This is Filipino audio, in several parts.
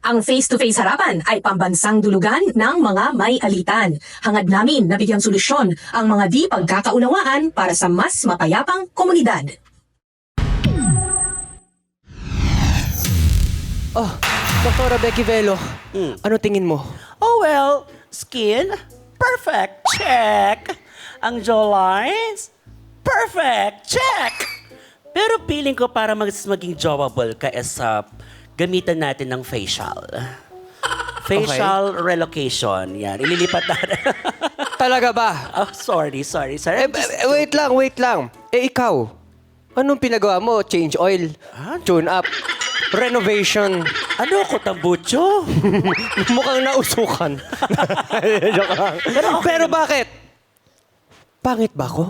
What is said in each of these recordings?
Ang face-to-face harapan ay pambansang dulugan ng mga may alitan. Hangad namin na bigyang solusyon ang mga di pagkakaunawaan para sa mas mapayapang komunidad. Oh, Doktora Becky Velo, ano tingin mo? Oh well, skin, perfect, check. Ang jawlines, perfect, check. Pero feeling ko para maging jawable ka sa gamitan natin ng facial. Facial relocation. Yan, ililipat natin. Talaga ba? Oh, sorry. Wait lang. Ikaw, anong pinagawa mo? Change oil, tune up, renovation. Ano ako, tambucho? Mukhang nausukan. Joke lang. Pero bakit? Pangit ba ako?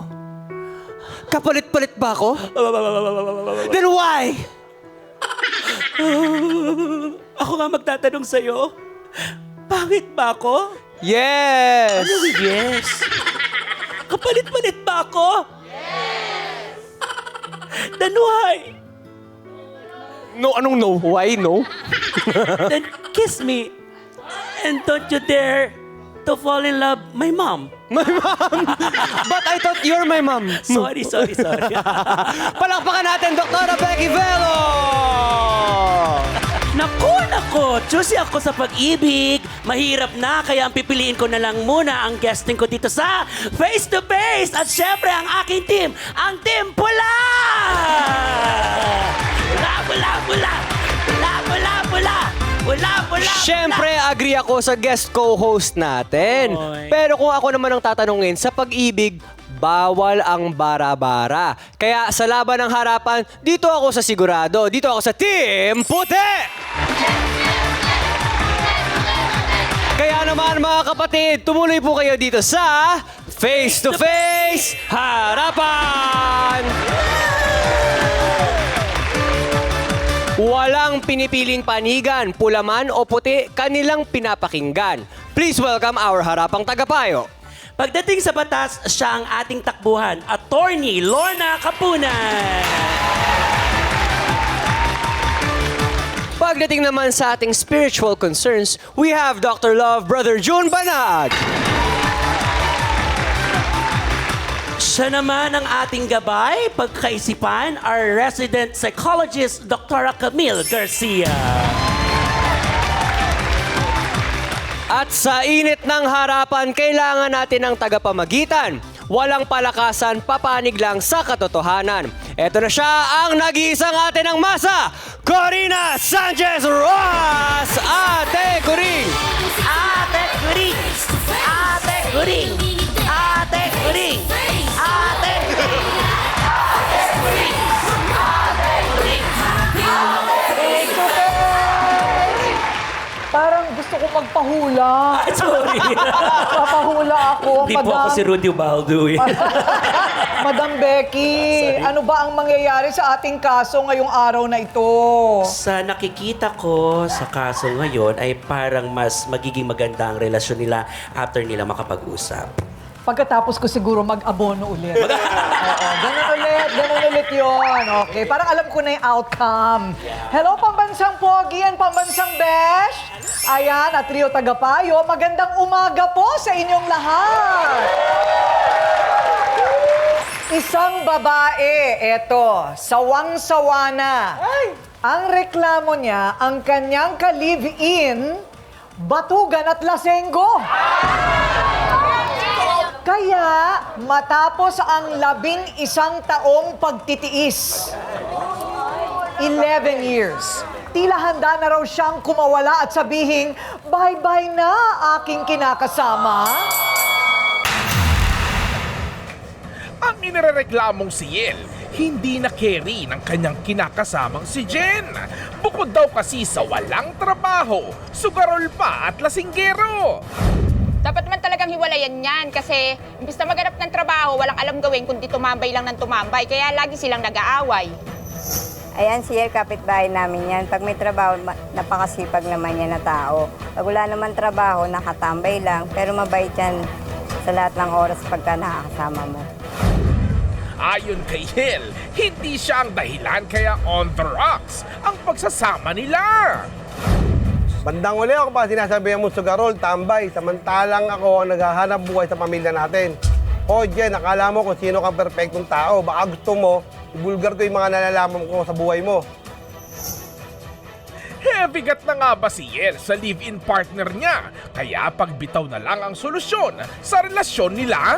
Kapalit-palit ba ako? Then why? Ako nga magtatanong sa'yo, pangit ba ako? Yes! Ano yes? Kapalit-palit ba ako? Yes! Then why? No, anong no? Why no? Then kiss me. And don't you dare to fall in love my mom. My mom! But I thought you're my mom. Sorry. Palakpakan natin, Doktora Becky Velo! Naku, choosy ako sa pag-ibig. Mahirap na, kaya ang pipiliin ko na lang muna ang guesting ko dito sa Face to Face. At syempre, ang aking team, ang Team Pula! Pula! Siyempre, agree ako sa guest co-host natin. Oy. Pero kung ako naman ang tatanungin, sa pag-ibig, bawal ang bara-bara. Kaya sa laban ng harapan, dito ako sa sigurado. Dito ako sa Team Puti! Kaya naman mga kapatid, tumuloy po kayo dito sa Face to Face Harapan! Walang pinipiling panigan, pula man o puti, kanilang pinapakinggan. Please welcome our harapang tagapayo. Pagdating sa batas, siya ang ating takbuhan, Attorney Lorna Kapunan. Pagdating naman sa ating spiritual concerns, we have Dr. Love, Brother June Banag. Siya naman ang ating gabay, pagkaisipan, our resident psychologist, Dr. Camille Garcia. At sa init ng harapan, kailangan natin ng tagapamagitan. Walang palakasan, papanig lang sa katotohanan. Ito na siya ang nag-iisang ate ng masa, Corina Sanchez Rojas! Ate Coring! Ate Kuring! Ate Kuring! Ate Kuring! Ate Kuring! Parang gusto ko magpahula. Sorry. Papahula ako, Hindi po ako si Rudy Baldo eh. Madam Becky, ano ba ang mangyayari sa ating kaso ngayong araw na ito? Sa nakikita ko sa kaso ngayon ay parang mas magiging maganda ang relasyon nila after nila makapag-usap. Pagkatapos ko siguro mag-abono ulit. Oo, ganun ulit yun. Okay, parang alam ko na yung outcome. Hello, pambansang Pogi and pambansang Besh. Ayan, at Trio Tagapayo, magandang umaga po sa inyong lahat. Isang babae, eto, sawang-sawa na. Ang reklamo niya, ang kanyang ka-live-in, batugan at lasenggo. Kaya, matapos ang 11 taong pagtitiis, 11 years, tila handa na raw siyang kumawala at sabihin, bye-bye na aking kinakasama. Ang inirereklamong si Yel, hindi na carry ng kanyang kinakasamang si Jen. Bukod daw kasi sa walang trabaho, sugarol pa at lasinggero. Dapat man talagang hiwalayan yan kasi imbis na maghanap ng trabaho, walang alam gawin kundi tumambay lang ng tumambay. Kaya lagi silang nag-aaway. Ayan, si Yer, kapitbahay namin yan. Pag may trabaho, napakasipag naman yan na tao. Pag wala naman trabaho, nakatambay lang. Pero mabait yan sa lahat ng oras pagka nakakasama mo. Ayon kay Yel, hindi siya ang dahilan kaya on the rocks ang pagsasama nila. Bandang uli ako pa sinasabihan mo sugarol, tambay, samantalang ako ang naghahanap buhay sa pamilya natin. O Jen, akala mo kung sino kang perfectong tao. Baka gusto mo, ibulgar ko yung mga nalalaman ko sa buhay mo. Bigat na nga ba si Yel sa live-in partner niya? Kaya pagbitaw na lang ang solusyon sa relasyon nila?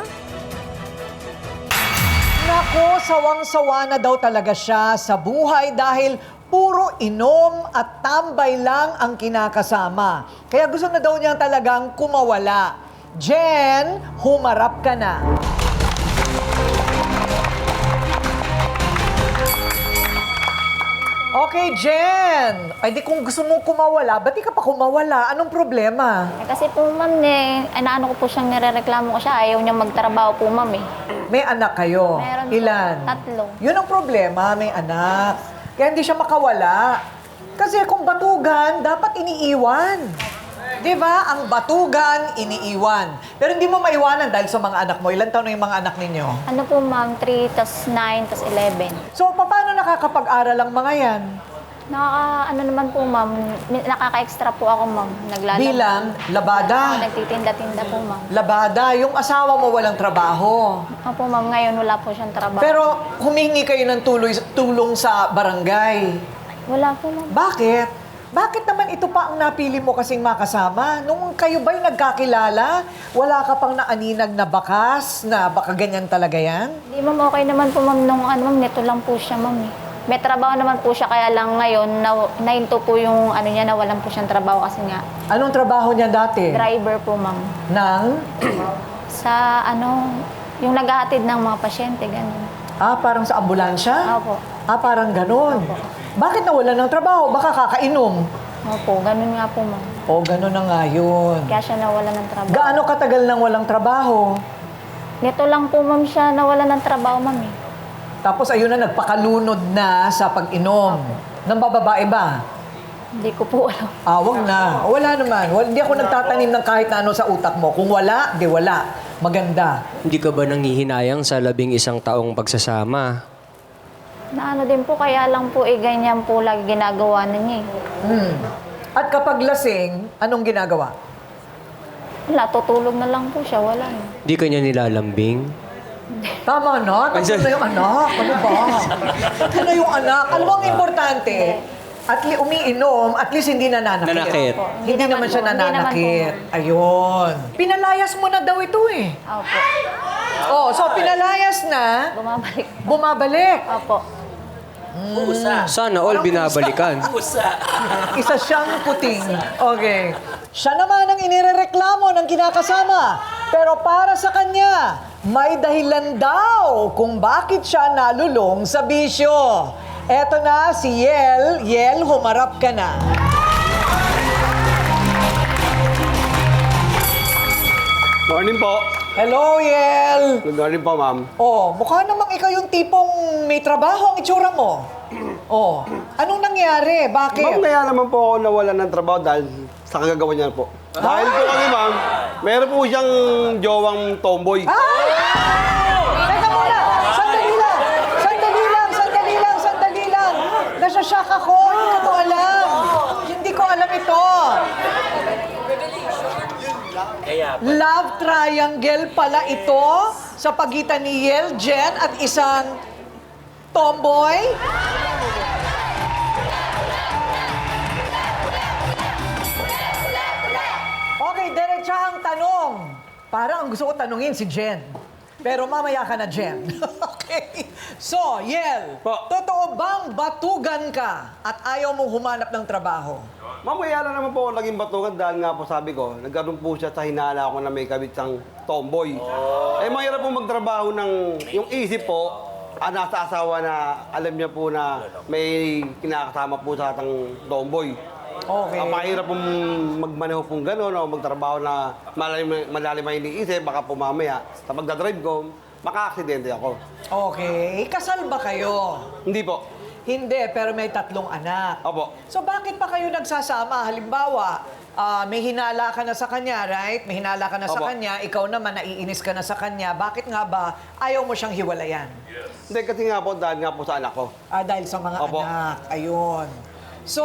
Nako, sawang-sawa na daw talaga siya sa buhay dahil puro inom at tambay lang ang kinakasama. Kaya gusto na daw niya talagang kumawala. Jen, humarap ka na. Okay, Jen. Ay di kung gusto mong kumawala, ba't di ka pa kumawala? Anong problema? Kasi po, ma'am, inaano ko po siyang nirereklamo ko siya. Ayaw niya magtrabaho po, ma'am, eh. May anak kayo? Meron po. Ilan? 3. Yun ang problema, may anak. Kaya hindi siya makawala. Kasi kung batugan, dapat iniiwan. Di ba? Ang batugan, iniiwan. Pero hindi mo maiwanan dahil sa mga anak mo. Ilan taon na yung mga anak ninyo? Ano po, ma'am? 3, tas 9, tas 11. So, paano nakakapag-aral ang mga yan? Ano naman po, ma'am? Nakaka-extra po ako, ma'am. Naglalaba. Bilang labada. Nagtitinda-tinda po, ma'am. Labada, yung asawa mo walang trabaho. Opo, ma'am. Ngayon, wala po siyang trabaho. Pero humingi kayo ng tulong sa barangay. Wala po, ma'am. Bakit? Bakit naman ito pa ang napili mo kasing makasama? Nung kayo ba'y nagkakilala, wala ka pang naaninag na bakas na baka ganyan talaga yan? Hindi, ma'am. Okay naman po, ma'am. Nung ma'am, neto lang po siya, ma'am, eh. May trabaho naman po siya, kaya lang ngayon, nahinto po yung niya, nawalan po siyang trabaho kasi nga. Anong trabaho niya dati? Driver po, ma'am. Nang? Sa yung naghahatid ng mga pasyente, ganun. Parang sa ambulansya? Opo. Parang ganun. Bakit nawalan ng trabaho? Baka kakainom. Opo, ganun nga po, ma'am. Ganun na nga yun. Kaya siya nawalan ng trabaho. Gaano katagal nang walang trabaho? Nito lang po, ma'am, siya nawalan ng trabaho, ma'am, eh. Tapos ayun na, nagpakalunod na sa pag-inom. Nang bababae ba? Hindi ko po alam. Wag na. Wala naman. Hindi ako nagtatanim ng kahit na ano sa utak mo. Kung wala, di wala. Maganda. Hindi ka ba nanghihinayang sa 11 taong pagsasama? Na din po, kaya lang po, ganyan po lagi ginagawa na niya, eh. At kapag lasing, anong ginagawa? Wala, tutulog na lang po siya, wala. Di ka niya nilalambing? Tama na. Tapos na yung anak. Ano ba? Ito na yung anak. Alam mo ang importante? Umiinom, at least hindi nananakit. Nanakit. Hindi naman siya nananakit. Ayun. Pinalayas mo na daw ito eh. Opo. So pinalayas na, Bumabalik. bumabalik. Opo. Sana all binabalikan. Isa siyang puting. Okay. Siya naman ang inirereklamo ng kinakasama. Pero para sa kanya, may dahilan daw kung bakit siya nalulong sa bisyo. Eto na si Yel. Yel, humarap ka na. Morning po. Hello, Yel. Good morning po, ma'am. Mukha namang ikaw yung tipong may trabaho ang itsura mo. Anong nangyari? Bakit? Ma'am, kaya naman po ako nawalan ng trabaho dahil sa kagagawa niya po. Dahil po kami, ma'am, meron po siyang jowang tomboy. Teka muna! Sandali lang! Sandali lang! Nasashock ako! Hindi ko to alam! Hindi ko alam ito! Love triangle pala ito sa pagitan ni Yel, Jen at isang tomboy? Okay, diretsahang tanong. Parang ang gusto ko tanungin si Jen. Pero mamaya ka na, Jen. Okay. So, Yel, Po. totoo bang batugan ka at ayaw mong humanap ng trabaho? Ma'am, kaya na naman po ako naging batugan dahil nga po sabi ko, nagkaroon po siya sa hinala ko na may kabitsang tomboy. Mahirap po magtrabaho ng, yung isip po, nasa asawa na alam niya po na may kinakasama po sa atang tomboy. Okay. Mahirap pong magmaneho pong gano'n o magtrabaho na malalim ang iniisip, baka po mamaya sa pagdadrive ko, maka-aksidente ako. Okay. Kasal ba kayo? Hindi po. Hindi, pero may 3 anak. Opo. So bakit pa kayo nagsasama? Halimbawa, may hinala ka na sa kanya, right? May hinala ka na sa Opo. kanya, ikaw naman naiinis ka na sa kanya. Bakit nga ba ayaw mo siyang hiwalayan? Hindi, kasi nga po, dahil nga po sa anak ko. Dahil sa mga Opo. anak. Ayun. So,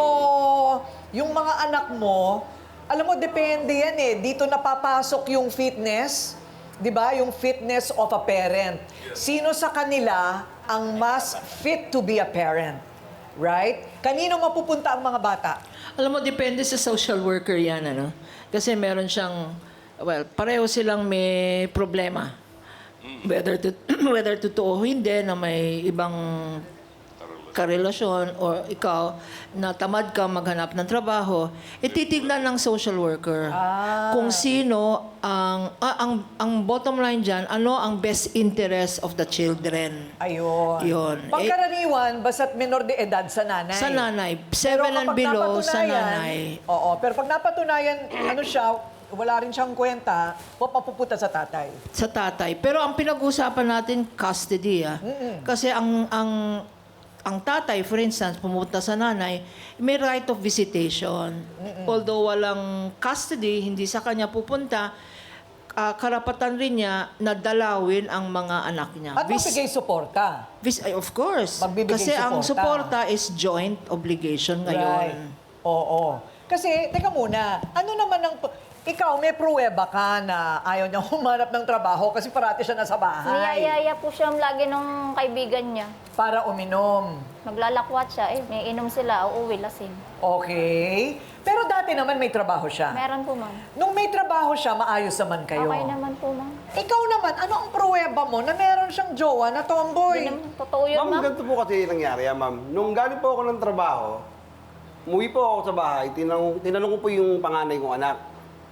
yung mga anak mo, alam mo, depende yan eh. Dito napapasok yung fitness, di ba? Yung fitness of a parent. Sino sa kanila ang mas fit to be a parent? Right? Kanino mapupunta ang mga bata? Alam mo, depende sa social worker yan, ano? Kasi meron siyang, well, pareho silang may problema. Whether totoo o hindi na may ibang karelasyon o ikaw na tamad ka maghanap ng trabaho, ititignan ng social worker kung sino ang bottom line dyan, ano ang best interest of the children. Ayun. Yun. Pagkaraniwan, basta't minor de edad sa nanay. Sa nanay. Pero 7 and kapag below sa napatunayan- nanay. Oo, pero pag napatunayan, ano siya, wala rin siyang kwenta, mapupunta sa tatay. Sa tatay. Pero ang pinag-uusapan natin, custody. Kasi ang tatay, for instance, pumunta sa nanay, may right of visitation. Although walang custody, hindi sa kanya pupunta, karapatan rin niya na dalawin ang mga anak niya. At magbigay suporta. Of course. Magbibigay Kasi ang suporta. suporta is joint obligation Right. ngayon. Oo. Kasi, teka muna, ano naman ang... Ikaw, may pruweba ka na ayaw niya humanap ng trabaho kasi parati siya nasa bahay. Niyayaya po siya lagi nung kaibigan niya. Para uminom. Maglalakwat siya, may inom sila, uuwi lasing. Okay. Pero dati naman may trabaho siya. Meron po, ma'am. Nung may trabaho siya, maayos naman kayo. Okay naman po, ma'am. Ikaw naman, ano ang pruweba mo na meron siyang jowa na tomboy? Hindi naman totoo yun, Ma'am, ma'am. ganito po kasi nangyari, ma'am. Nung galing po ako ng trabaho, umuwi po ako sa bahay, tinanong ko po yung panganay kong anak,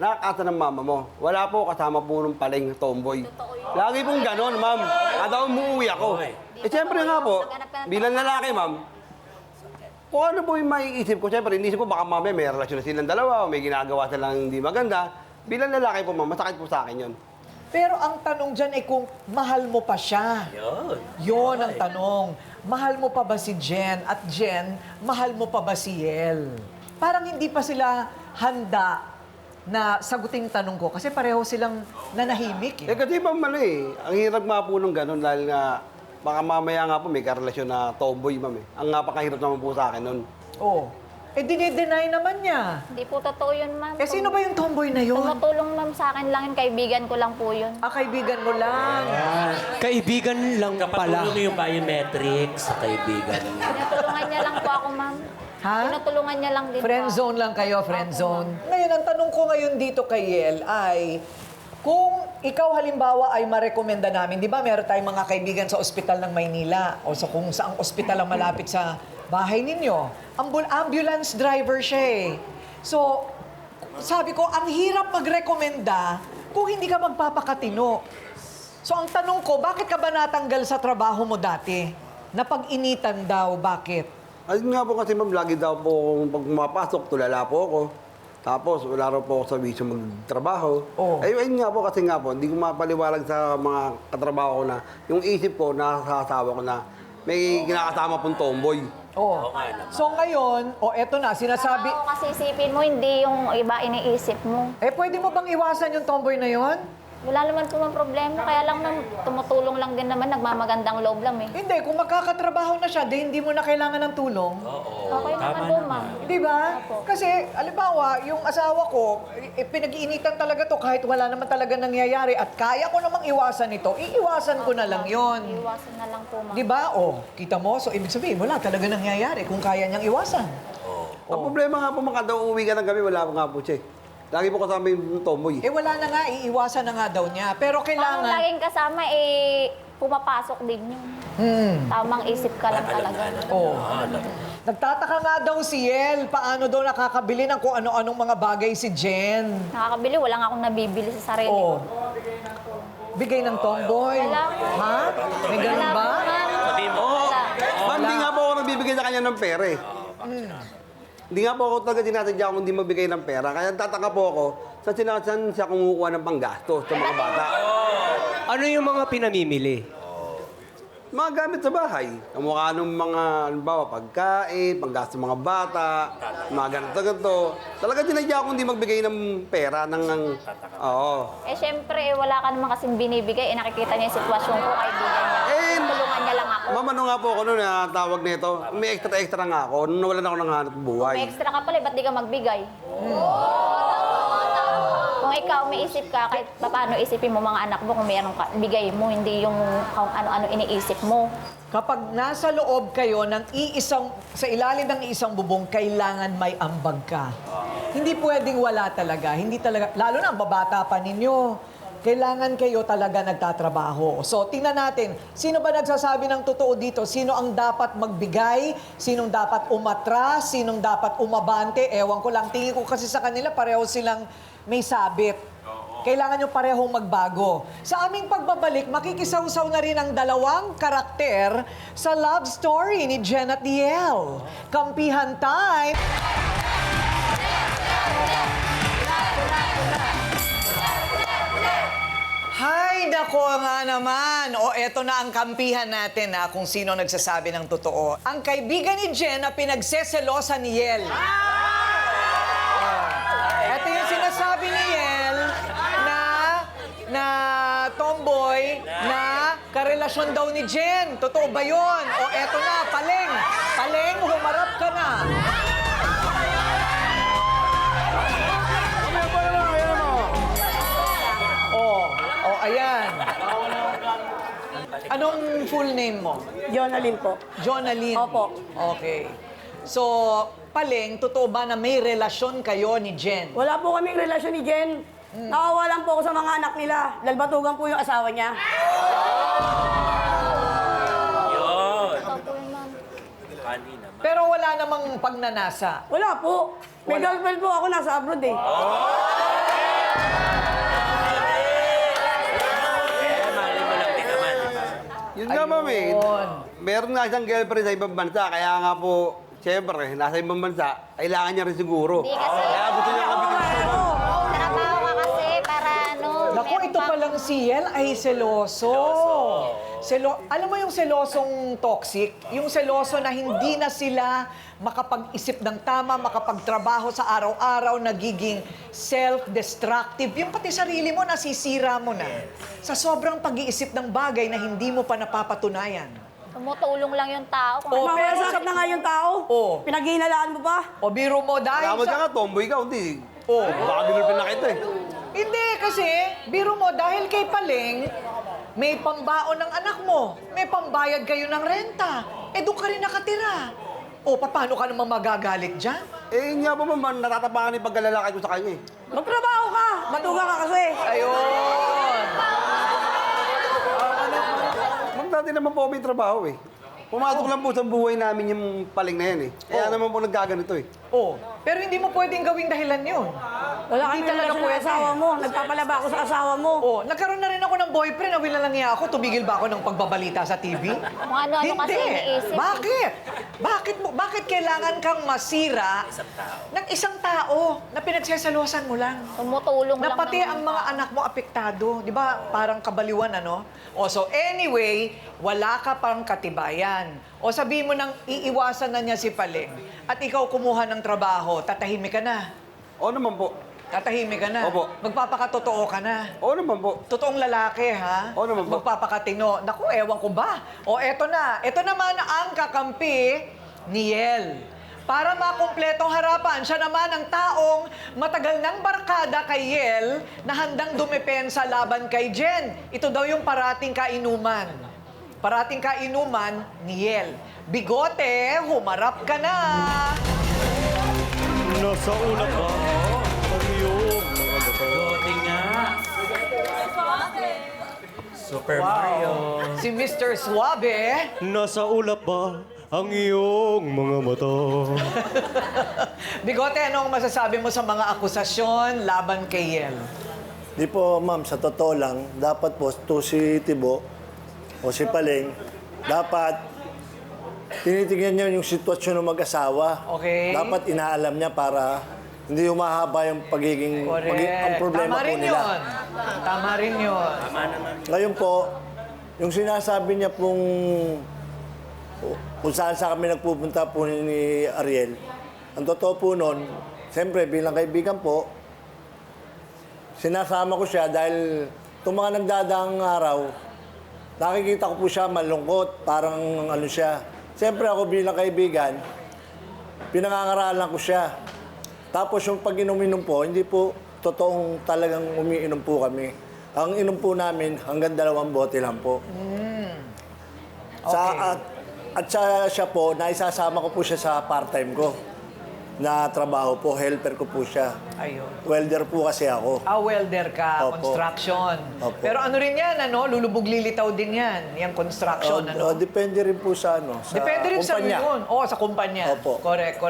nakakasa ng mama mo. Wala po, kasama po nung paling tomboy. Lagi pong ganon, ma'am. At ako umuwi ako. Eh, siyempre nga po, bilang lalaki, ma'am, kung ano po yung maiisip ko, siyempre, inisip ko baka mamaya may relasyon na silang dalawa o may ginagawa silang hindi maganda. Bilang lalaki po, ma'am, masakit po sa akin yun. Pero ang tanong dyan ay kung mahal mo pa siya. Yun ang tanong. Mahal mo pa ba si Jen? At Jen, mahal mo pa ba si Yel? Parang hindi pa sila handa na saguting tanong ko kasi pareho silang nanahimik. Eh kasi ma'am, ang hirap nga po nung gano'n dahil nga baka mamaya nga po may karelasyon na tomboy, ma'am. Ang napakahirap naman po sa akin nun. Oh. Eh, dinideny naman niya. Hindi po totoo yun, ma'am. Eh, sino ba yung tomboy na yun? Tumutulong, ma'am, sa akin lang yun. Kaibigan ko lang po yun. Kaibigan mo lang. Kaibigan lang pala. Kapatulong yung biometrics sa kaibigan. Tinutulungan niya lang po ako, ma'am. Ha? Tinutulungan niya lang din Friend po. zone lang kayo, friend zone. Ngayon, ang tanong ko ngayon dito kay Yel ay, kung ikaw halimbawa ay marekomenda namin, di ba meron tayong mga kaibigan sa ospital ng Maynila o sa kung saang ospital ang malapit sa bahay ninyo, ambulance driver siya eh. So, sabi ko, ang hirap magrekomenda kung hindi ka magpapakatino. So, ang tanong ko, bakit ka ba natanggal sa trabaho mo dati? Napag-initan daw, bakit? Ayun nga po kasi ma'am, lagi daw po akong pag pumapasok, tulala po ako. Tapos wala raw po ako sa bisyo magtrabaho. Oh. Ayun nga po kasi nga po, hindi ko mapaliwalag sa mga katrabaho ko na yung isip ko, nakasasawa ko na may kinakasama pong tomboy. Oh. So ngayon, eto na, sinasabi... Trabaho kasi isipin mo, hindi yung iba iniisip mo. Pwede mo bang iwasan yung tomboy na yon? Wala naman po mang problema. Kaya lang tumutulong lang din naman, nagmamagandang loob lang eh. Hindi, kung magkakatrabaho na siya, hindi mo na kailangan ng tulong. Okay naman po, ma'am. Di ba? Kasi, alimbawa, yung asawa ko, pinag-iinitan talaga to kahit wala naman talaga nangyayari at kaya ko namang iwasan ito, iiwasan ko na lang yon. Iwasan na lang po, ma'am. Di ba? Kita mo? So, ibig sabihin, wala talaga nangyayari kung kaya niyang iwasan. Ang problema nga po, makadaw uwi ka ng gabi, wala pa nga po siya. Lagi po kasama yung tomboy. Wala na nga, iiwasan na nga daw niya. Pero Parang kailangan... laging kasama, pumapasok din yun. Tamang isip ka lang talaga. Oh. Nagtataka nga daw si Yel, paano daw nakakabili ng kung ano-anong mga bagay si Jen. Nakakabili, wala nga akong nabibili sa sarili Oh. ko. Bigay ng tomboy. Wala. Ha? May ganun Wala ba? po, ma'am. Wala. Ma'am, hindi nga po ako nagbibigay sa kanya ng pera eh. Hindi nga po ako talaga tinasadya kung hindi magbigay ng pera. Kaya tataka po ako sa saan siya kumukuha ng panggastos sa mga bata. Ano yung mga pinamimili? Mga gamit sa bahay. Kamukha ng mga, halimbawa, pagkain, panggastos ng mga bata, mga ganito. Talaga tinadya ako hindi magbigay ng pera ng... Oo. Syempre, wala ka naman kasing binibigay. Nakikita niya yung sitwasyon ko, kaibigan niya. Tulungan niya lang ako. Ma'am, ano nga po ako noon, tawag nito. May extra nga ako. Nung nawalan ako ng hanap buhay. May extra ka pala, ba't di ka magbigay? Kung ikaw may isip ka, kahit paano isipin mo mga anak mo kung mayroon ka, bigay mo, hindi yung kung ano-ano iniisip mo. Kapag nasa loob kayo sa ilalim ng isang bubong, kailangan may ambag ka. Hindi pwedeng wala talaga. Hindi talaga, lalo na ang babata pa ninyo. Kailangan kayo talaga nagtatrabaho. So, tingnan natin, sino ba nagsasabi ng totoo dito? Sino ang dapat magbigay? Sinong dapat umatras? Sinong dapat umabante? Ewan ko lang. Tingin ko kasi sa kanila, pareho silang may sabit. Kailangan nyo parehong magbago. Sa aming pagbabalik, makikisawsaw na rin ang dalawang karakter sa love story ni Jen at Diel. Kampihan time! Hay, nako nga naman. O, eto na ang kampihan natin kung sino nagsasabi ng totoo. Ang kaibigan ni Jen na pinagseselosa ni Yel. Ito yung sinasabi ni Yel na tomboy na karelasyon daw ni Jen. Totoo ba yun? O, eto na, Paleng. Paleng, humarap ka na. Oh, ayan. Anong full name mo? Jonalyn po. Jonalyn? Opo. Okay. So, Paleng, totoo ba na may relasyon kayo ni Jen? Wala po kaming relasyon ni Jen. Nakawa lang po ako sa mga anak nila. Dahil batugan po yung asawa niya. Yun. Pero wala namang pagnanasa. Wala po. May girlfriend po ako nasa abroad eh. Yun nga, ma'am eh. Ayun. Meron nga siyang girlfriend sa ibang bansa, kaya nga po, siyempre, nasa ibang bansa, kailangan niya rin siguro. Hindi kasi. Kaya gusto niya kabitin sa ibang. Trabaho ka kasi para ano. Naku, meron ito pang- palang si Yel ay seloso. Alam mo yung selosong toxic? Yung seloso na hindi na sila makapag-isip ng tama, makapagtrabaho sa araw-araw, nagiging self-destructive. Yung pati sarili mo, nasisira mo na. Sa sobrang pag-iisip ng bagay na hindi mo pa napapatunayan. Tumutulong lang yung tao. Kung ano. Mamayasakit na nga yung tao. Oo. Pinaghihinalaan mo pa. O biro mo dahil Kaya mo ka, tomboy ka, hindi. Oo. Baka binulpin na kita eh. Hindi, kasi biro mo dahil kay Paleng, may pambaon ng anak mo, may pambayad kayo ng renta, doon ka rin nakatira. O, paano ka naman magagalit dyan? Eh, nga po ma'am, natatapakan yung pagkalalaki ko sa kanya eh. Magtrabaho ka. Matuga ka kasi. Ayun! Ma'am, dati naman po may trabaho eh. Pumatok lang po sa buhay namin yung Paleng na yan eh. Kaya naman po nagkaganito eh. Oh, pero hindi mo pwedeng gawing dahilan yun. Wala kang talaga po yung asawa mo. Nagpapalaba ako sa asawa mo. Oh, nagkaroon na rin ako ng boyfriend, nawila lang niya ako, tumigil ba ako ng pagbabalita sa TV? Kung ano-ano kasi iniisip. Bakit? Bakit kailangan kang masira ng isang tao na pinagsesalosan mo lang? Tumutulong Na lang pati naman ang yung mga tao. anak mo apektado. Di ba? Parang kabaliwan, ano? O, so anyway, wala ka pang katibayan. O sabihin mo nang iiwasan na niya si Paleng at ikaw kumuha ng trabaho, tatahimik ka na. Oo naman po. Tatahimik ka na. Opo. Magpapakatotoo ka na. Oo naman po. Totoong lalaki, ha? Oo naman po. Magpapakatino. Naku, ewan ko ba? O, eto na. Eto naman ang kakampi ni Yel. Para makumpletong harapan, siya naman ang taong matagal ng barkada kay Yel na handang dumepensa laban kay Jen. Ito daw yung parating kainuman. Parating kainuman ni Yel. Bigote, humarap ka na! Nasa una ka ang iyong mga mata. Gote nga. Super Mario. Si Mr. Suave. Nasa ulap ba ang iyong mga mata? Bigote, anong masasabi mo sa mga akusasyon laban kay Yel? Di po, ma'am, sa totoo lang, dapat po to si Tibo o si Paleng, dapat tinitingnan niya yung sitwasyon ng mag-asawa. Okay. Dapat inaalam niya para hindi humahaba yung pagiging ang problema Tama po rin nila. yun. Tama rin yun. Ngayon po, yung sinasabi niya pong kung saan kami nagpupunta po ni Ariel, ang totoo po nun, siyempre bilang kaibigan po, sinasama ko siya dahil itong mga nagdadaang araw, nakikita ko po siya malungkot, parang ano siya. Siyempre ako bilang kaibigan, pinangangaralan ko siya. Tapos yung pag inom po, hindi po totoong talagang umiinom po kami. Ang inom po namin, hanggang 2 bote lang po. At siya po, naisasama ko po siya sa part-time ko na trabaho po, helper ko po siya. Ayun. Welder po kasi ako. Welder ka, Opo. construction. Opo. Pero ano rin yan, ano? Lulubog lilitaw din yan, yung construction, ano? Depende rin po sa ano, sa Depende rin kumpanya. sa yun. Oo, sa kumpanya. Opo. Correct.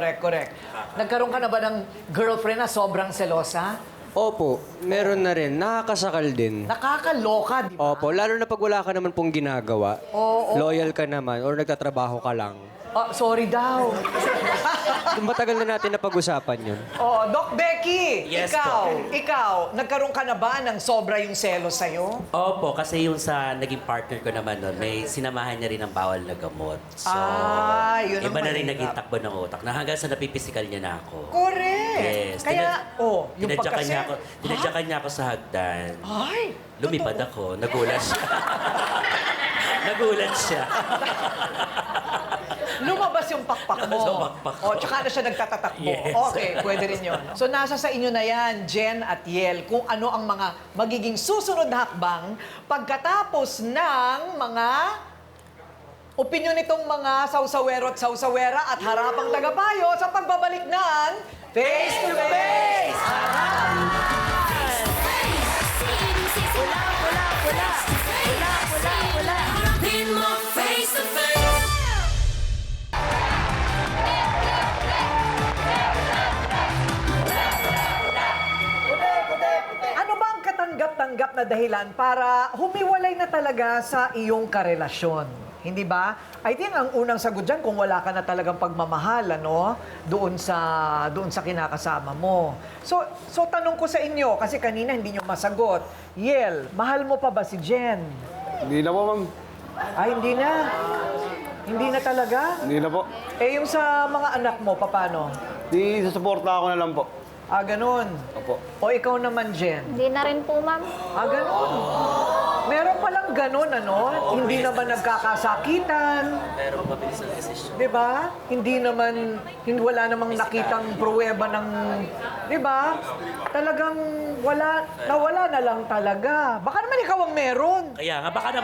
Nagkaroon ka na ba ng girlfriend na sobrang selosa? Opo, meron na rin. Nakakasakal din. Nakakaloka, di ba? Opo, lalo na pag wala ka naman pong ginagawa. Oo. Loyal ka naman or nagtatrabaho ka lang. Sorry daw. Matagal na natin na pag-usapan yun. Doc Becky, Yes ikaw, nagkaroon ka na ba ng sobra yung selos sa'yo? Opo, kasi yung sa naging partner ko naman nun, may sinamahan niya rin ng bawal na gamot. So, yun ang iba na rin mahirap. naging takbo ng utak na hanggang sa napipisikal niya na ako. Correct. Yes. Kaya, yung pagkasel. Tinadyakan niya ako sa hagdan. Ay, Lumipad ako, nagulat siya. Nagulat siya. lumabas yung pakpak mo. Lumabas yung pakpak ko. Tsaka na siya nagtatatakbo. Yes. Okay, pwede rin yun. So, nasa sa inyo na yan, Jen at Yel, kung ano ang mga magiging susunod na hakbang pagkatapos ng mga opinyon nitong mga sausawero at sausawera at harapang tagapayo sa pagbabalik ng Face to Face! Ano ba ang katanggap-tanggap na dahilan para humiwalay na talaga sa iyong karelasyon? Hindi ba? I think ang unang sagot dyan, kung wala ka na talagang pagmamahal, ano, doon sa kinakasama mo. So tanong ko sa inyo, kasi kanina hindi nyo masagot. Yel, mahal mo pa ba si Jen? Hindi na po, ma'am. Ay, hindi na. Hindi na talaga? Hindi na po. Yung sa mga anak mo, paano? Di susuporta ako na lang po. Ganun. Opo. O ikaw naman, Jen? Hindi na rin po, ma'am. Ganun. Meron palang ganun, ano? Hindi naman nagkakasakitan. Pero mabilis ang desisyon. Di ba? Wala namang nakitang pruweba ng, di ba? Talagang nawala na lang talaga. Baka naman ikaw ang meron. Kaya nga, baka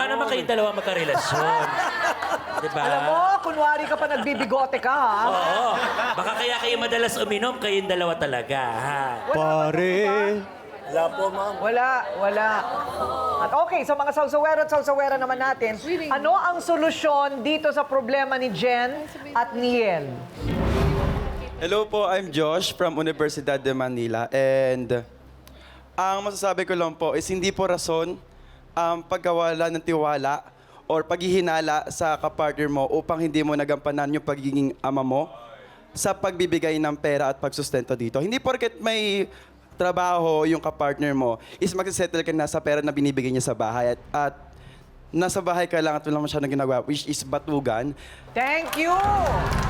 naman kayong dalawa magkarelasyon. Diba? Alam mo, kunwari ka pa nagbibigote ka, ha? Oo. Baka kaya kayo madalas uminom, kayong dalawa talaga, ha? Pare. Wala po, ma'am. Wala. At okay, so mga sausawero at sausawera naman natin, ano ang solusyon dito sa problema ni Jen at ni Yel? Hello po, I'm Josh from Universidad de Manila and ang masasabi ko lang po is hindi po rason ang pagkawala ng tiwala or paghihinala sa kapartner mo upang hindi mo nagampanan yung pagiging ama mo sa pagbibigay ng pera at pagsustento dito. Hindi porket may trabaho yung kapartner mo is magsisettle ka na sa pera na binibigay niya sa bahay at nasa bahay ka lang at wala masyadong ginagawa, which is batugan. Thank you!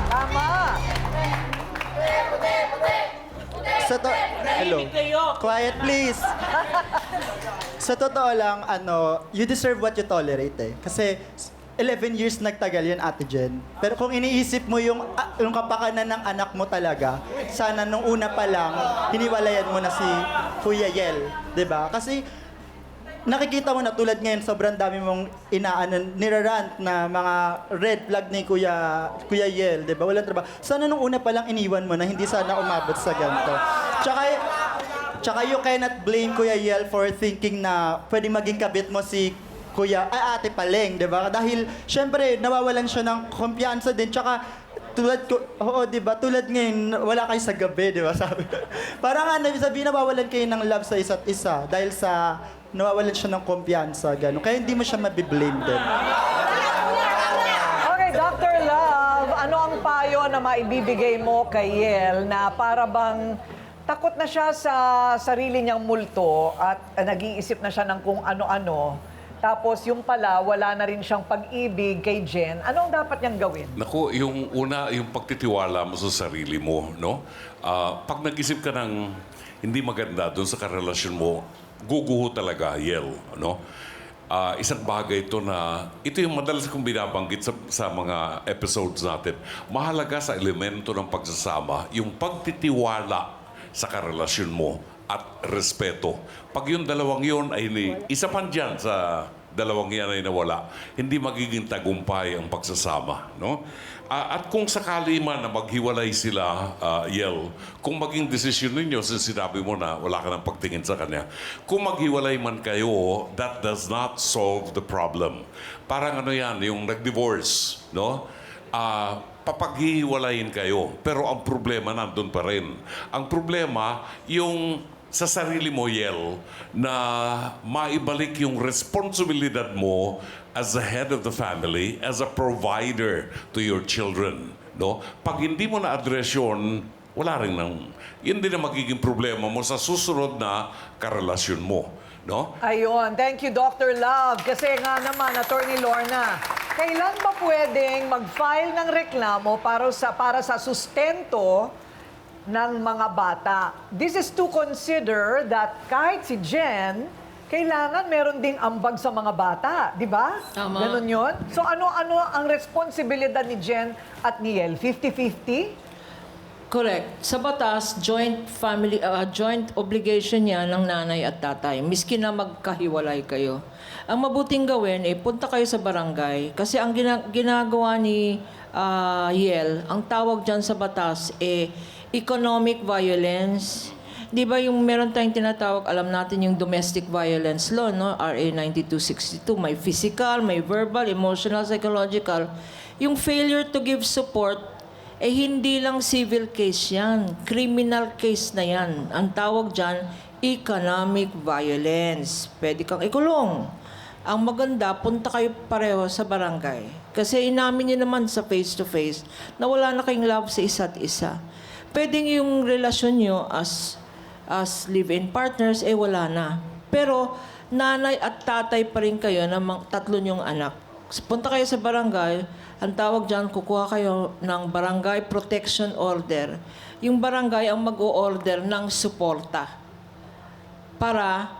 Tama! Hello. Quiet, please. Sa totoo lang, you deserve what you tolerate eh. Kasi 11 years nagtagal yan, Ate Jen. Pero kung iniisip mo yung kapakanan ng anak mo talaga, sana nung una pa lang, hiniwalayan mo na si Kuya Yel. 'Di ba? Kasi nakikita mo na tulad ngayon, sobrang dami mong nirarant na mga red flag ni Kuya Yel, 'di ba? Walang trabaho. Sana nung una pa lang iniwan mo na hindi sana umabot sa ganito. Tsaka you cannot blame Kuya Yel for thinking na pwedeng maging kabit mo si Ate Paleng, 'di ba? Dahil syempre nawawalan siya ng kumpiyansa din. Tsaka tulad ko, 'di ba? Tulad ngayon, wala kayo sa gabi, 'di ba? Sabi. Parang sabi nawawalan kayo ng love sa isa't isa dahil sa nawawalan siya ng kumpiyansa, gano'n. Kaya hindi mo siya mabiblame din. Okay, Dr. Love, ano ang payo na maibibigay mo kay Yel na para bang takot na siya sa sarili niyang multo at nag-iisip na siya ng kung ano-ano, tapos yung pala, wala na rin siyang pag-ibig kay Jen, anong dapat niyang gawin? Naku, yung una, yung pagtitiwala mo sa sarili mo, no? Pag nag-isip ka ng hindi maganda doon sa karelasyon mo, guguho talaga, Yel, no? isang bagay ito na, ito yung madalas kong binabanggit sa mga episodes natin. Mahalaga sa elemento ng pagsasama, yung pagtitiwala sa karelasyon mo at respeto. Pag yung dalawang yun ay isa pa dyan sa dalawang yan ay nawala, hindi magiging tagumpay ang pagsasama. No? At kung sakali man na maghiwalay sila, Yel, kung maging desisyon ninyo, since sinabi mo na wala ka ng pagtingin sa kanya, kung maghiwalay man kayo, that does not solve the problem. Parang ano yan, yung nag-divorce, no? Papaghihiwalayin kayo, pero ang problema nandun pa rin. Ang problema, yung sa sarili mo, Yel, na maibalik yung responsibilidad mo as the head of the family, as a provider to your children. No? Pag hindi mo na-address yun, wala rin yun din ang magiging problema mo sa susunod na karelasyon mo. No? Ayun, thank you Dr. Love. Kasi nga naman, Attorney Lorna, kailan ba pwedeng mag-file ng reklamo para sa sustento ng mga bata? This is to consider that kahit si Jen, kailangan meron ding ambag sa mga bata, di ba? Tama. Ganon yun? So ano ang responsibilidad ni Jen at ni Yel? 50-50? Correct. Sa batas, joint obligation yan ng nanay at tatay, miski na magkahiwalay kayo. Ang mabuting gawin, punta kayo sa barangay. Kasi ang ginagawa ni Yel, ang tawag dyan sa batas, economic violence. Di ba yung meron tayong tinatawag, alam natin yung domestic violence law, no? RA 9262. May physical, may verbal, emotional, psychological. Yung failure to give support, hindi lang civil case yan. Criminal case na yan. Ang tawag dyan, economic violence. Pwede kang ikulong. Ang maganda, punta kayo pareho sa barangay. Kasi inamin niyo naman sa face-to-face na wala na kayong love sa isa't isa. Pwedeng yung relasyon nyo as live-in partners, wala na. Pero nanay at tatay pa rin kayo ng tatlo nyong anak. Punta kayo sa barangay, ang tawag dyan, kukuha kayo ng barangay protection order. Yung barangay ang mag-o-order ng suporta para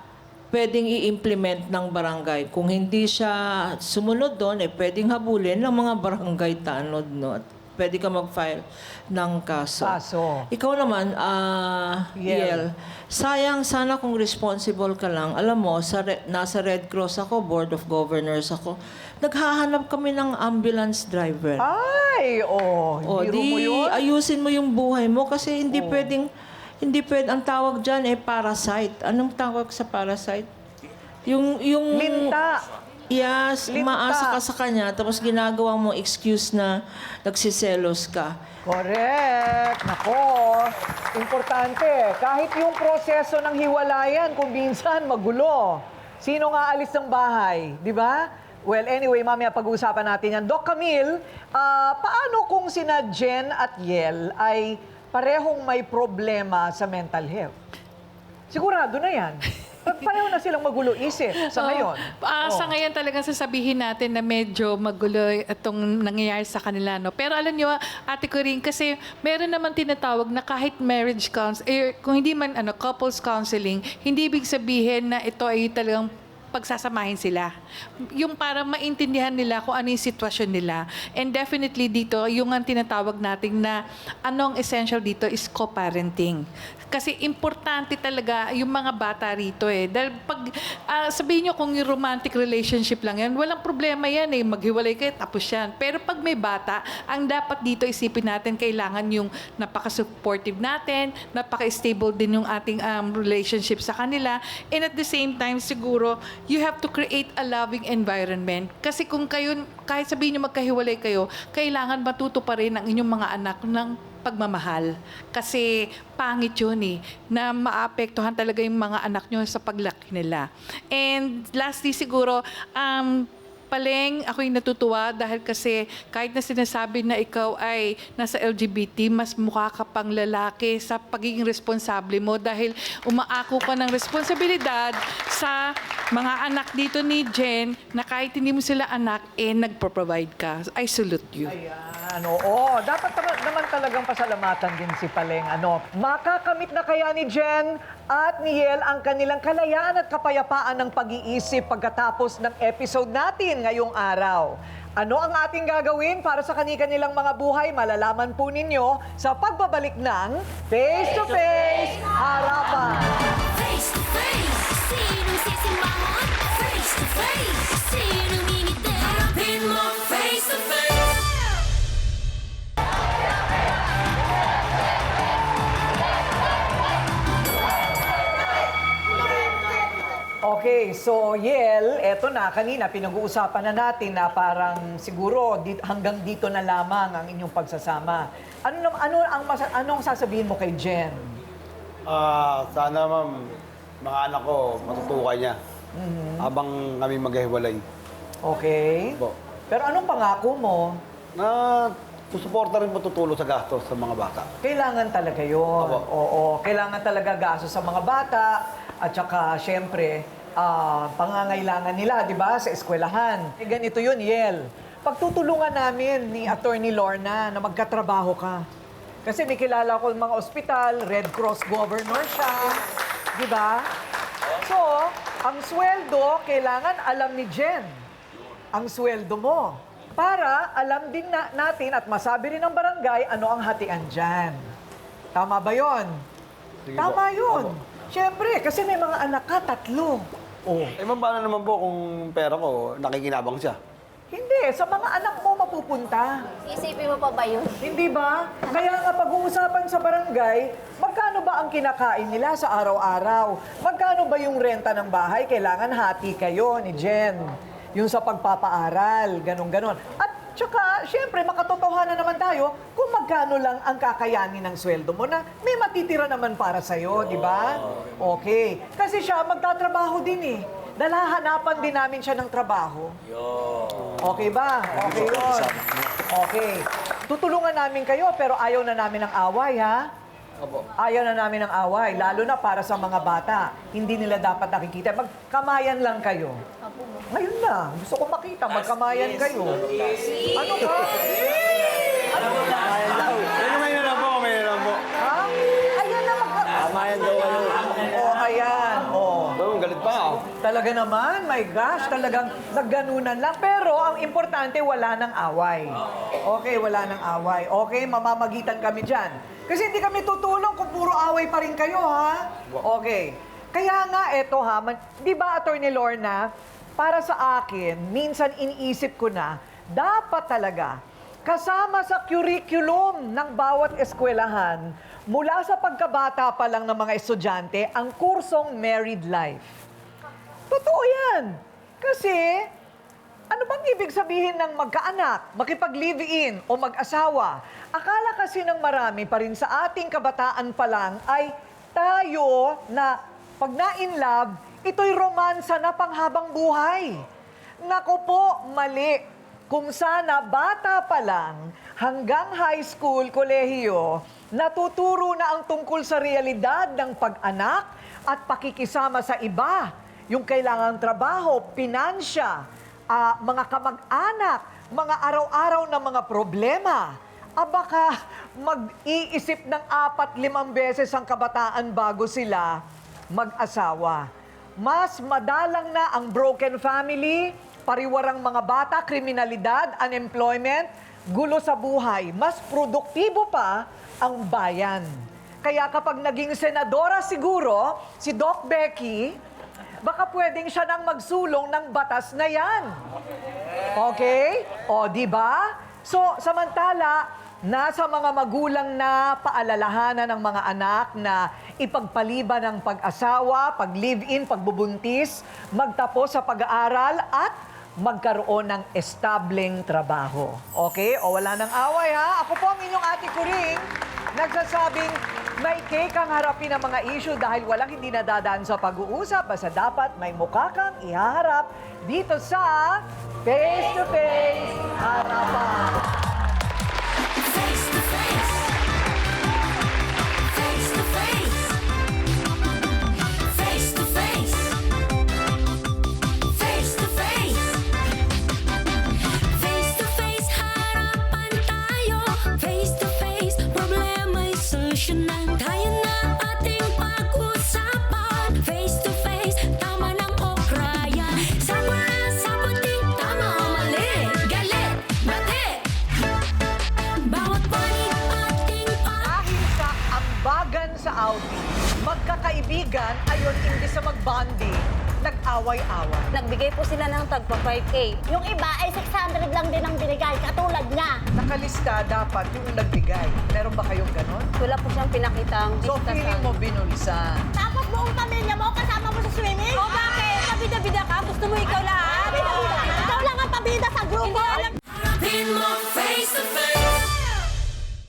pwedeng i-implement ng barangay. Kung hindi siya sumunod doon, pwedeng habulin ng mga barangay tanod. No? At pwede ka mag-file ng kaso. Ikaw naman, Yel, sayang sana kung responsible ka lang. Alam mo, nasa Red Cross ako, Board of Governors ako. Naghahanap kami ng ambulance driver. Ay, biro mo yun? Ayusin mo yung buhay mo kasi hindi pwedeng, ang tawag dyan parasite. Anong tawag sa parasite? Yung Linta. Yes, maasa ka sa kanya, tapos ginagawa mo excuse na nagsiselos ka. Correct. Nako, importante. Kahit yung proseso ng hiwalayan, kung minsan magulo. Sino nga alis ng bahay, di ba? Well, anyway, mamaya pag-uusapan natin yan. Doc Camille, paano kung sina Jen at Yel ay parehong may problema sa mental health? Sigurado na yan. Pareho na silang magulo isip sa ngayon. Sa ngayon talagang sasabihin natin na medyo magulo itong nangyayari sa kanila. No? Pero alam niyo, Ate Corinne, kasi meron naman tinatawag na kahit marriage counseling, kung hindi man couples counseling, hindi ibig sabihin na ito ay talagang pagsasamahin sila. Yung para maintindihan nila kung ano yung sitwasyon nila. And definitely dito, yung ang tinatawag natin na anong essential dito is co-parenting. Kasi importante talaga yung mga bata rito Dahil pag sabihin nyo kung yung romantic relationship lang yan, walang problema yan maghiwalay kayo, tapos yan. Pero pag may bata, ang dapat dito isipin natin, kailangan yung napaka-supportive natin, napaka-stable din yung ating relationship sa kanila. And at the same time, siguro, you have to create a loving environment. Kasi kung kayo, kahit sabihin nyo magkahiwalay kayo, kailangan matuto pa rin ang inyong mga anak ng pagmamahal. Kasi pangit yun na maapektuhan talaga yung mga anak nyo sa paglaki nila. And lastly siguro, Paleng, ako'y natutuwa dahil kasi kahit na sinasabi na ikaw ay nasa LGBT, mas mukha ka pang lalaki sa pagiging responsable mo dahil umaako ka ng responsibilidad sa mga anak dito ni Jen na kahit hindi mo sila anak, nagpo-provide ka. I salute you. Ayan, oo. Dapat naman talagang pasalamatan din si Paleng. Makakamit na kaya ni Jen at ni Yel ang kanilang kalayaan at kapayapaan ng pag-iisip pagkatapos ng episode natin ngayong araw. Ano ang ating gagawin para sa kanilang mga buhay? Malalaman po ninyo sa pagbabalik ng Face to Face Harapan. Face to face, sinong sisimangon? Face to face, sinong ngingiti? Harapin mo face to face. Okay, so Yel, eto na, kanina pinag-uusapan na natin na parang siguro hanggang dito na lamang ang inyong pagsasama. Anong sasabihin mo kay Jen? Sana ma'am, mga anak ko matutukan niya habang kami maghiwalay. Okay. Po. Pero anong pangako mo? Na susuporta rin po tutulong sa gastos sa mga bata. Kailangan talaga yun. Opo. Oo, kailangan talaga gasto sa mga bata at saka syempre, pangangailangan nila, di ba, sa eskwelahan. Ganito yun, Yel. Pagtutulungan namin ni Attorney Lorna na magkatrabaho ka. Kasi may kilala ko mga ospital, Red Cross governor siya. Di ba? So, ang sweldo, kailangan alam ni Jen. Ang sweldo mo. Para alam din natin at masabi rin ng barangay ano ang hatian dyan. Tama ba yun? Sige Tama po. yun. Opo. Siyempre, kasi may mga anak ka, 3. Oh. Ma'am, paano naman po kung pera ko nakikinabang siya? Hindi, sa mga anak mo mapupunta. Isipin mo pa ba yun? Hindi ba? Kaya nga pag-uusapan sa barangay, magkano ba ang kinakain nila sa araw-araw? Magkano ba yung renta ng bahay? Kailangan hati kayo ni Jen. Yung sa pagpapaaral, ganun-ganon. At tsaka, syempre, makatotohanan naman tayo kung magkano lang ang kakayanin ng sweldo mo na may matitira naman para sa'yo, di ba? Okay. Kasi siya magtatrabaho din eh. Dahil hahanapan din namin siya ng trabaho. Okay ba? Okay yun. Okay. Tutulungan namin kayo pero ayaw na namin ng away, ha? Ayaw na namin ng away, lalo na para sa mga bata. Hindi nila dapat nakikita. Magkamayan lang kayo. Ngayon na, gusto ko makita, magkamayan kayo. Ano ka? Ano ka? May na po, may na po. Ha? Ayan na, Kamayan daw ano. Oh, ayan. Oh. Galit pa ako. Talaga naman, my gosh, talagang nagganunan lang. Pero ang importante, wala ng away. Okay, wala ng away. Okay, mamamagitan kami dyan. Kasi hindi kami tutulong kung puro away pa rin kayo, ha? Okay. Kaya nga, eto ha, di ba, Attorney Lorna, para sa akin, minsan iniisip ko na, dapat talaga, kasama sa curriculum ng bawat eskwelahan, mula sa pagkabata pa lang ng mga estudyante, ang kursong Married Life. Totoo yan. Kasi, ano bang ibig sabihin ng magkaanak, makipag-live-in o mag-asawa? Akala kasi ng marami pa rin sa ating kabataan pa lang ay tayo na pag na-in love, ito'y romansa na panghabang buhay. Naku po, mali. Kung sana bata pa lang, hanggang high school, kolehiyo, natuturo na ang tungkol sa realidad ng pag-anak at pakikisama sa iba. Yung kailangang trabaho, pinansya, mga kamag-anak, mga araw-araw na mga problema. Baka mag-iisip ng 4-5 beses ang kabataan bago sila mag-asawa. Mas madalang na ang broken family, pariwarang mga bata, kriminalidad, unemployment, gulo sa buhay. Mas produktibo pa ang bayan. Kaya kapag naging senadora siguro, si Doc Becky, baka pwedeng siya nang magsulong ng batas na yan. Okay? O, di ba? So, samantala, nasa mga magulang na paalalahanan ng mga anak na ipagpaliban ng pag-asawa, pag-live-in, pagbubuntis, magtapos sa pag-aaral at magkaroon ng establing trabaho. Okay? O wala nang away, ha? Ako po ang inyong Ate Kuring, nagsasabing may cake ang harapin ng mga issue dahil walang hindi nadadaan sa pag-uusap. Basta dapat may mukha kang ihaharap dito sa Face to Face Harapan. yan, ayun, hindi sa mag-bonding, nag-away-away. Nagbigay po sila ng tagpa 5K. Yung iba ay 600 lang din ang binigay, katulad niya. Nakalista dapat yung nagbigay. Meron ba kayong ganon? Wala po siyang pinakitang So, feeling mo binulsa. Tapos buong pamilya mo, kasama mo sa swimming? O bakit? Kabida-bida ka? Gusto mo